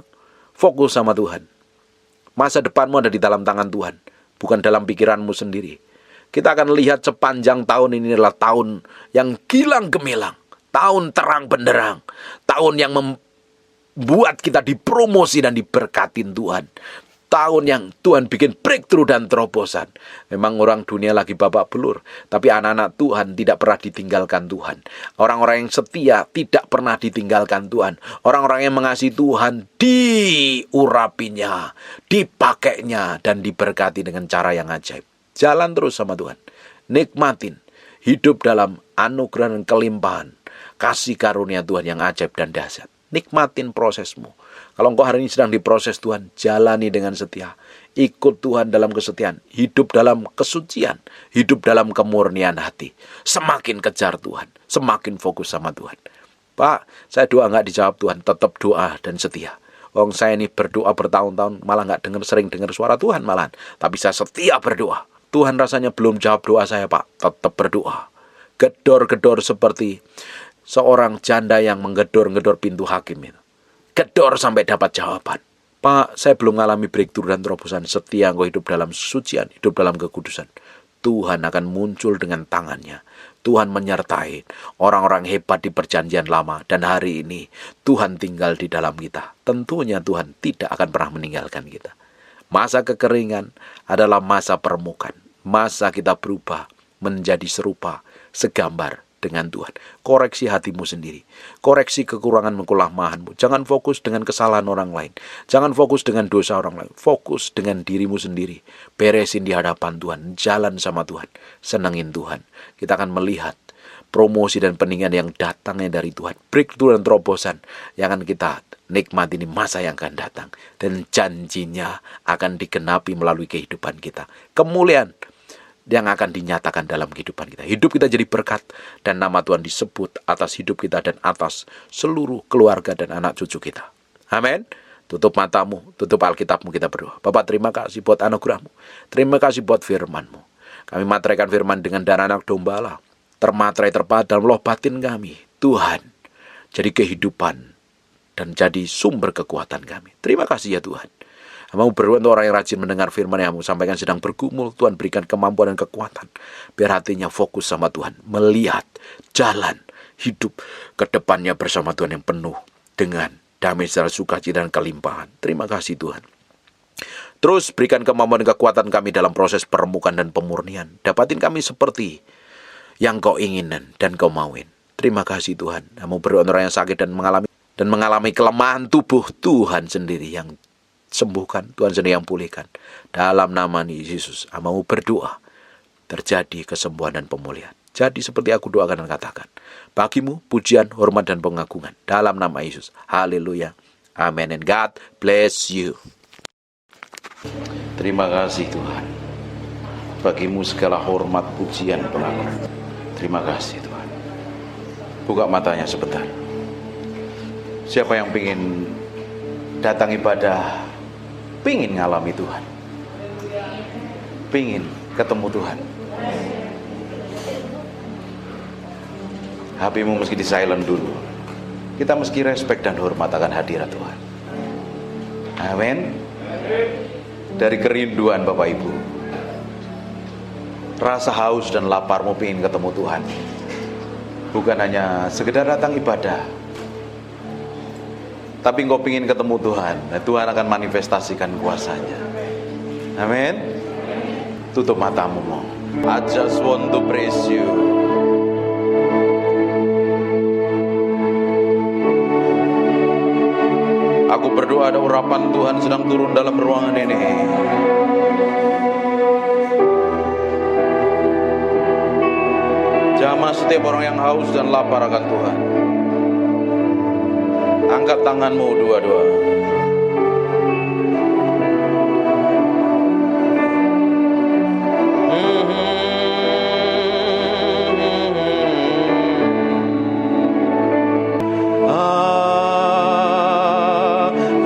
fokus sama Tuhan. Masa depanmu ada di dalam tangan Tuhan, bukan dalam pikiranmu sendiri. Kita akan lihat sepanjang tahun ini adalah tahun yang gilang gemilang, tahun terang benderang, tahun yang membuat kita dipromosi dan diberkatin Tuhan. Tahun yang Tuhan bikin breakthrough dan terobosan. Memang orang dunia lagi babak belur, tapi anak-anak Tuhan tidak pernah ditinggalkan Tuhan. Orang-orang yang setia tidak pernah ditinggalkan Tuhan. Orang-orang yang mengasihi Tuhan diurapinya, dipakainya, dan diberkati dengan cara yang ajaib. Jalan terus sama Tuhan, nikmatin hidup dalam anugerah dan kelimpahan kasih karunia Tuhan yang ajaib dan dahsyat. Nikmatin prosesmu. Kalau engkau hari ini sedang diproses Tuhan, jalani dengan setia. Ikut Tuhan dalam kesetiaan. Hidup dalam kesucian. Hidup dalam kemurnian hati. Semakin kejar Tuhan. Semakin fokus sama Tuhan. Pak, saya doa nggak dijawab Tuhan. Tetap doa dan setia. Wong saya ini berdoa bertahun-tahun, malah nggak sering dengar suara Tuhan malahan. Tapi saya setia berdoa. Tuhan rasanya belum jawab doa saya, Pak. Tetap berdoa. Gedor-gedor seperti seorang janda yang menggedor-gedor pintu hakim itu. Gedor sampai dapat jawaban. Pak, saya belum mengalami breakthrough dan terobosan. Setia engkau hidup dalam sucian, hidup dalam kekudusan. Tuhan akan muncul dengan tangannya. Tuhan menyertai orang-orang hebat di perjanjian lama. Dan hari ini Tuhan tinggal di dalam kita. Tentunya Tuhan tidak akan pernah meninggalkan kita. Masa kekeringan adalah masa permukaan. Masa kita berubah menjadi serupa, segambar dengan Tuhan. Koreksi hatimu sendiri. Koreksi kekuranganmu, kelemahanmu. Jangan fokus dengan kesalahan orang lain. Jangan fokus dengan dosa orang lain. Fokus dengan dirimu sendiri. Beresin di hadapan Tuhan. Jalan sama Tuhan. Senangin Tuhan. Kita akan melihat promosi dan peningkatan yang datangnya dari Tuhan. Breakthrough dan terobosan yang akan kita nikmati di masa yang akan datang. Dan janjinya akan digenapi melalui kehidupan kita. Kemuliaan yang akan dinyatakan dalam kehidupan kita. Hidup kita jadi berkat dan nama Tuhan disebut atas hidup kita dan atas seluruh keluarga dan anak cucu kita. Amin. Tutup matamu, tutup Alkitabmu, kita berdoa. Bapak, terima kasih buat anugerahmu. Terima kasih buat firman-Mu. Kami materaikan firman dengan darah anak domba Allah. Termaterai terpahat dalam loh batin kami. Tuhan, jadi kehidupan dan jadi sumber kekuatan kami. Terima kasih ya Tuhan. Mau berdoa untuk orang yang rajin mendengar firman yang kamu sampaikan sedang bergumul. Tuhan berikan kemampuan dan kekuatan. Biar hatinya fokus sama Tuhan. Melihat jalan hidup ke depannya bersama Tuhan yang penuh dengan damai, sejahtera, sukacita dan kelimpahan. Terima kasih Tuhan. Terus berikan kemampuan dan kekuatan kami dalam proses permukaan dan pemurnian. Dapatin kami seperti yang kau inginin dan kau mauin. Terima kasih Tuhan. Mau berdoa untuk orang yang sakit dan mengalami kelemahan tubuh. Tuhan sendiri yang sembuhkan, Tuhan sendiri yang pulihkan. Dalam nama Yesus, mau berdoa terjadi kesembuhan dan pemulihan. Jadi seperti aku doakan dan katakan, bagimu pujian, hormat dan pengagungan dalam nama Yesus. Haleluya. Amen. And God bless you. Terima kasih Tuhan. Bagimu segala hormat, pujian, pengagungan. Terima kasih Tuhan. Buka matanya sebentar. Siapa yang ingin datang ibadah, pingin ngalami Tuhan, pingin ketemu Tuhan, HP-mu mesti di silent dulu. Kita mesti respect dan hormat akan hadirat Tuhan. Amin. Dari kerinduan Bapak Ibu, rasa haus dan laparmu pingin ketemu Tuhan, bukan hanya sekedar datang ibadah, tapi engkau pingin ketemu Tuhan. Nah, Tuhan akan manifestasikan kuasanya. Amin. Tutup matamu. I just want to praise you. Aku berdoa ada urapan Tuhan sedang turun dalam ruangan ini. Jamaah Jamah setiap orang yang haus dan lapar akan Tuhan. Angkat tanganmu dua-dua.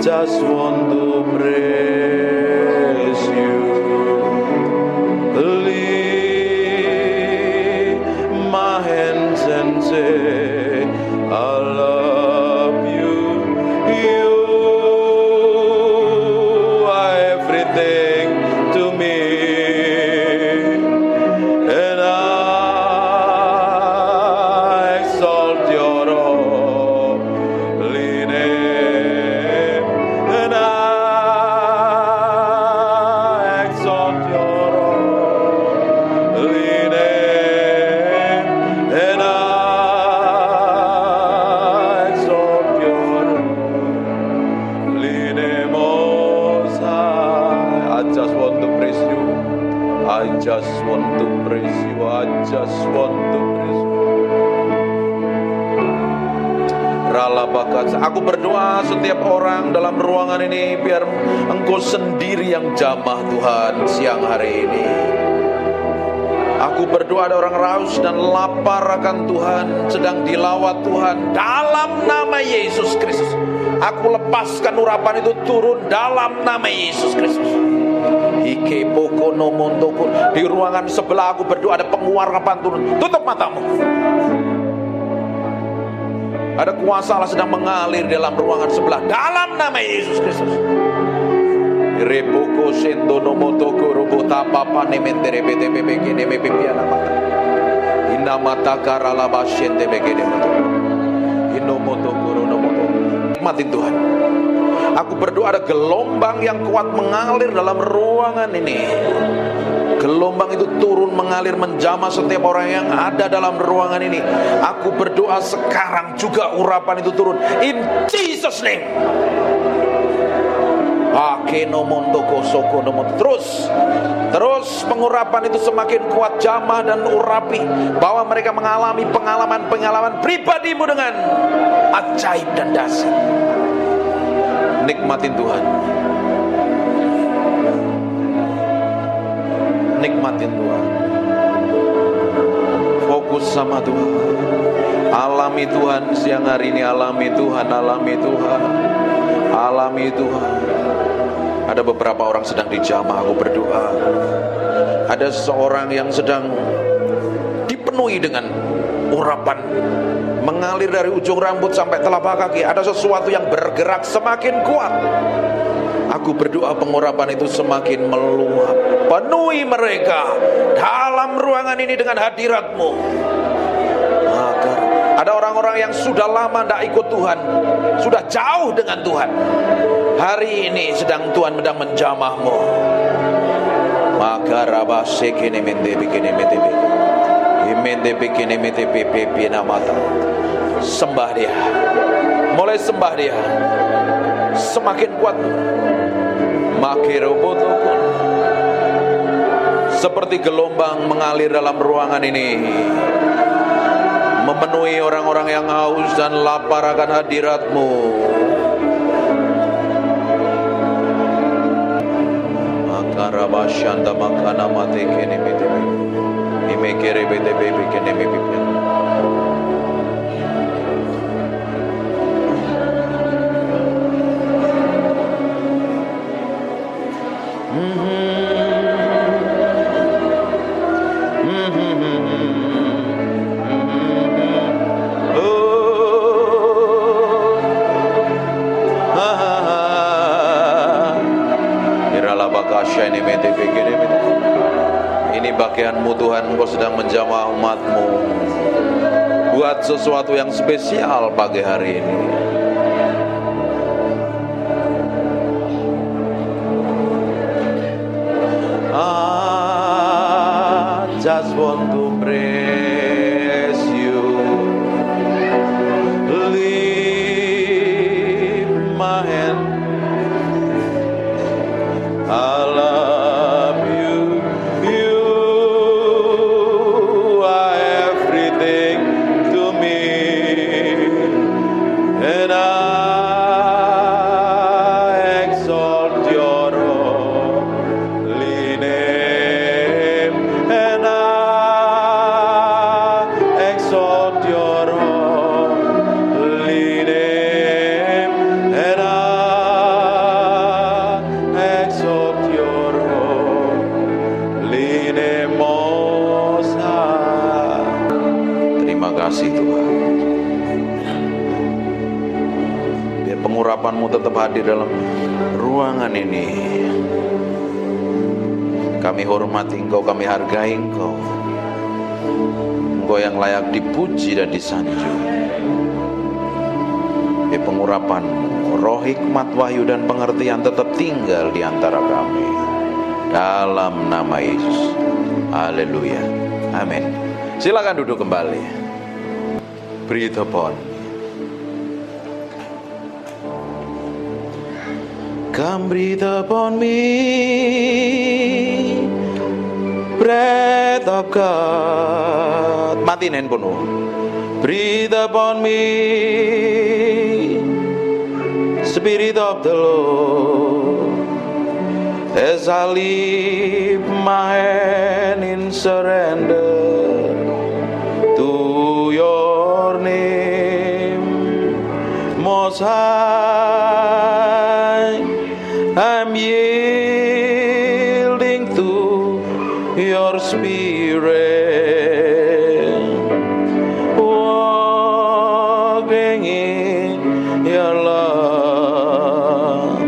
Just want to praise you. Lift my hands and say, I love you. You are everything to me, and I exalt your holy name, and I exalt your holy name, and I exalt your holy name, Most High. I just want to praise you. I just want to praise you. I just want to praise you. Ralabakat. Aku berdoa setiap orang dalam ruangan ini biar Engkau sendiri yang jamah Tuhan siang hari ini. Aku berdoa ada orang raus dan lapar akan Tuhan, sedang dilawat Tuhan dalam nama Yesus Kristus. Aku lepaskan urapan itu turun dalam nama Yesus Kristus. Ike poko nomontoko. Di ruangan sebelah aku berdoa ada pengurapan turun. Tutup matamu. Ada kuasa Allah sedang mengalir dalam ruangan sebelah dalam nama Yesus Kristus. Repoko sendo nomotoko robota papa nementere bete bebe neme pipiana mata. Inna mata karala bashente begede mata. Inomotoko ronomoto. Nikmatin Tuhan. Aku berdoa ada gelombang yang kuat mengalir dalam ruangan ini. Gelombang itu turun mengalir menjamah setiap orang yang ada dalam ruangan ini. Aku berdoa sekarang juga urapan itu turun in Jesus name. Terus pengurapan itu semakin kuat jamah dan urapi, bahwa mereka mengalami pengalaman pribadimu dengan ajaib dan dahsyat. Nikmatin Tuhan. Nikmatin Tuhan. Fokus sama Tuhan. Alami Tuhan siang hari ini. Alami Tuhan. Alami Tuhan. Alami Tuhan. Ada beberapa orang sedang dijamah. Aku berdoa. Ada seseorang yang sedang dipenuhi dengan urapan, mengalir dari ujung rambut sampai telapak kaki. Ada sesuatu yang bergerak semakin kuat. Aku berdoa pengurapan itu semakin meluap. Penuhi mereka dalam ruangan ini dengan hadirat-Mu. Agar ada orang-orang yang sudah lama tidak ikut Tuhan, sudah jauh dengan Tuhan, hari ini sedang Tuhan sedang menjamah-Mu. Maka rabasekene mende bikene mende imende bikene mende pipi namata. Sembah Dia. Mulai sembah Dia. Semakin kuat. Makirobotokon. Seperti gelombang mengalir dalam ruangan ini, memenuhi orang-orang yang haus dan lapar akan hadirat-Mu. Makarabashanda makana mate kene bete imekere bete bebe kene bebe. Ini bagian-Mu Tuhan, Engkau sedang menjamah umat-Mu. Buat sesuatu yang spesial pagi hari ini. I just want to praise you. Lift my hand. I love you. You are everything. your holy name, and I exalt your holy name, and I exalt your holy name, Most High. Terima kasih Tuhan. Biar pengurapan-Mu tetap hadir dalam ruangan ini. Kami hormati Engkau, kami hargai Engkau. Engkau yang layak dipuji dan disanjung. Biar pengurapan-Mu, roh hikmat, wahyu dan pengertian tetap tinggal di antara kami. Dalam nama Yesus. Haleluya. Amin. Silakan duduk kembali. Breathe upon me. Come breathe upon me, breath of God. Matiin handphone. Breathe upon me, Spirit of the Lord, as I lift my hand in surrender to your name, Most High. I'm yielding to your spirit, walking in your love.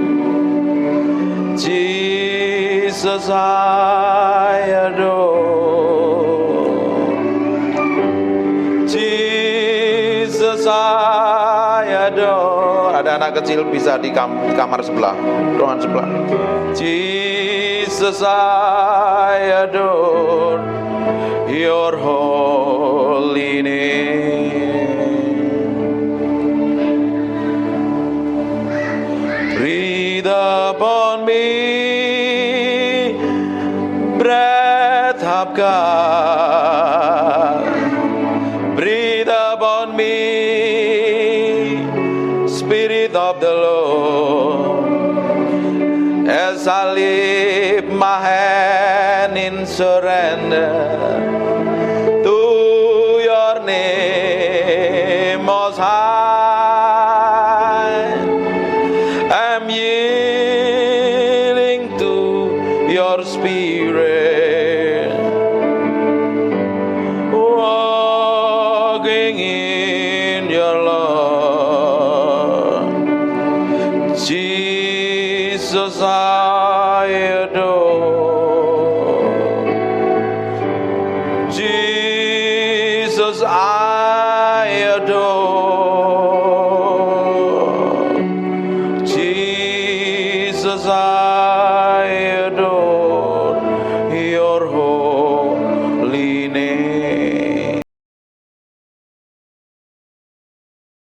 Jesus, I adore. Jesus, I adore. Ada anak kecil bisa di kamar sebelah, ruangan sebelah. Jesus, I adore your holy name. Breathe upon me, breath of God. Breathe upon me, Spirit of the Lord, as I lift my hand in surrender to your name, Most High. I'm yielding to your spirit, walking in your love. Jesus, I adore. Jesus, I adore. Jesus, I